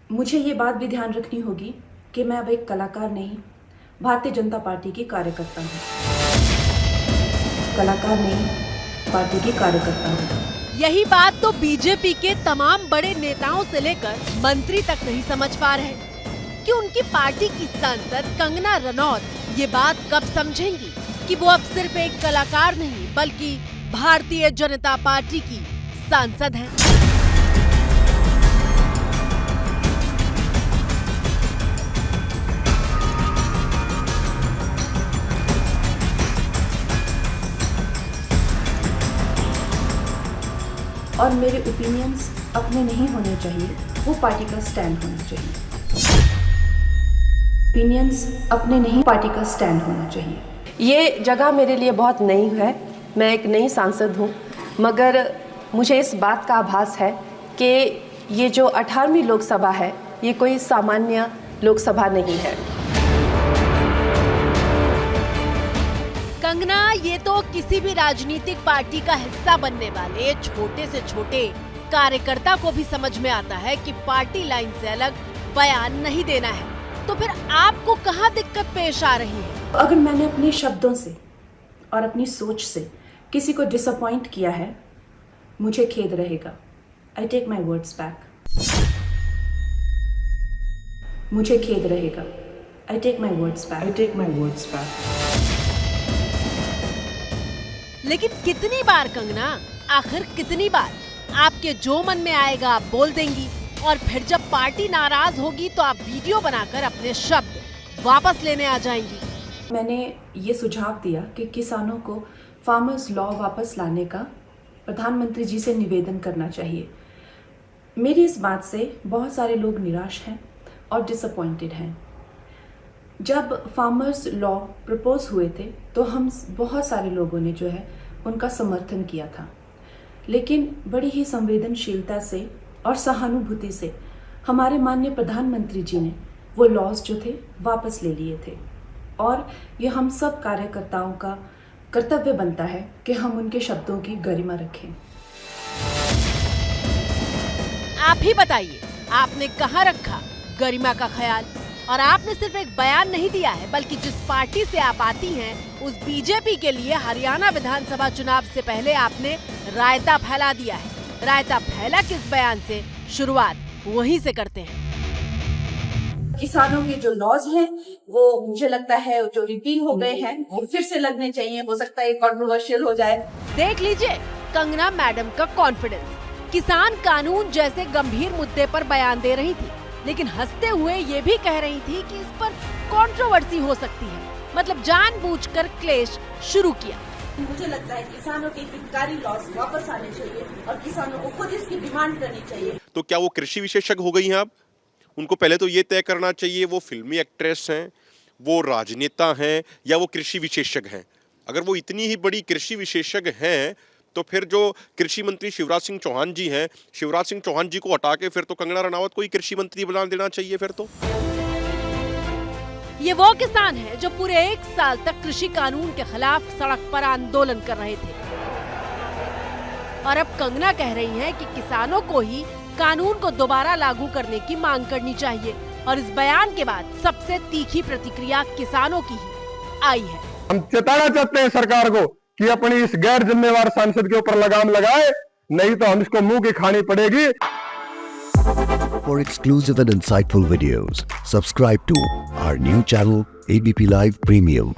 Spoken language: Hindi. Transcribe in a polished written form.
मुझे ये बात भी ध्यान रखनी होगी कि मैं अब एक कलाकार नहीं, भारतीय जनता पार्टी की कार्यकर्ता हूँ। कलाकार नहीं, पार्टी की कार्यकर्ता हूँ। यही बात तो बीजेपी के तमाम बड़े नेताओं से लेकर मंत्री तक नहीं समझ पा रहे कि उनकी पार्टी की सांसद कंगना रनौत ये बात कब समझेंगी कि वो अब सिर्फ एक कलाकार नहीं बल्कि भारतीय जनता पार्टी की सांसद हैं। और मेरे ओपिनियंस अपने नहीं होने चाहिए, वो पार्टी का स्टैंड होना चाहिए। ओपिनियंस अपने नहीं, पार्टी का स्टैंड होना चाहिए। ये जगह मेरे लिए बहुत नई है, मैं एक नई सांसद हूँ, मगर मुझे इस बात का आभास है कि ये जो 18वीं लोकसभा है ये कोई सामान्य लोकसभा नहीं है। कंगना, ये तो किसी भी राजनीतिक पार्टी का हिस्सा बनने वाले छोटे से छोटे कार्यकर्ता को भी समझ में आता है कि पार्टी लाइन से अलग बयान नहीं देना है। तो फिर आपको कहाँ दिक्कत पेश आ रही है? अगर मैंने अपने शब्दों से और अपनी सोच से किसी को डिसअपॉइंट किया है, मुझे खेद रहेगा। I take my words back. मुझे खेद रहेगा। I take my words back. I take my words back. लेकिन कितनी बार कंगना, आखिर कितनी बार आपके जो मन में आएगा आप बोल देंगी और फिर जब पार्टी नाराज होगी तो आप वीडियो बनाकर अपने शब्द वापस लेने आ जाएंगी। मैंने ये सुझाव दिया कि किसानों को फार्मर्स लॉ वापस लाने का प्रधानमंत्री जी से निवेदन करना चाहिए। मेरी इस बात से बहुत सारे लोग निराश हैं और डिसअपॉइंटेड हैं। जब फार्मर्स लॉ प्रपोज हुए थे तो हम बहुत सारे लोगों ने जो है उनका समर्थन किया था, लेकिन बड़ी ही संवेदनशीलता से और सहानुभूति से हमारे माननीय प्रधानमंत्री जी ने वो लॉज जो थे वापस ले लिए थे। और ये हम सब कार्यकर्ताओं का कर्तव्य बनता है कि हम उनके शब्दों की गरिमा रखें। आप ही बताइए, आपने कहाँ रखा गरिमा का ख्याल? और आपने सिर्फ एक बयान नहीं दिया है बल्कि जिस पार्टी से आप आती हैं उस बीजेपी के लिए हरियाणा विधानसभा चुनाव से पहले आपने रायता फैला दिया है। रायता फैला किस बयान से? शुरुआत वहीं से करते हैं। किसानों के जो लॉज हैं वो मुझे लगता है जो रिपील हो गए हैं वो फिर से लगने चाहिए। हो सकता है कंट्रोवर्शियल हो जाए। देख लीजिए कंगना मैडम का कॉन्फिडेंस। किसान कानून जैसे गंभीर मुद्दे पर बयान दे रही थी, लेकिन हंसते हुए ये भी कह रही थी कि इस पर कंट्रोवर्सी हो सकती है। मतलब जानबूझकर क्लेश शुरू किया। मुझे लगता है किसानों के हितकारी लॉज वापस आने चाहिए और किसानों को खुद इसकी डिमांड करनी चाहिए। तो क्या वो कृषि विशेषज्ञ हो गई हैं? अब उनको पहले तो ये तय करना चाहिए वो फिल्मी एक्ट्रेस हैं, वो राजनेता हैं या वो कृषि विशेषज्ञ हैं। अगर वो इतनी ही बड़ी कृषि विशेषज्ञ हैं तो फिर जो कृषि मंत्री शिवराज सिंह चौहान जी हैं, शिवराज सिंह चौहान जी को हटा के फिर तो कंगना रनावत को ही कृषि मंत्री बना देना चाहिए। फिर तो ये वो किसान है जो पूरे 1 साल तक कृषि कानून के खिलाफ सड़क पर आंदोलन कर रहे थे और अब कंगना कह रही है कि किसानों को ही कानून को दोबारा लागू करने की मांग करनी चाहिए। और इस बयान के बाद सबसे तीखी प्रतिक्रिया किसानों की ही आई है। हम चेताना चाहते हैं सरकार को कि अपनी इस गैर जिम्मेवार सांसद के ऊपर लगाम लगाए, नहीं तो हम इसको मुंह की खानी पड़ेगी। For exclusive and insightful videos, subscribe to our new channel ABP Live Premium.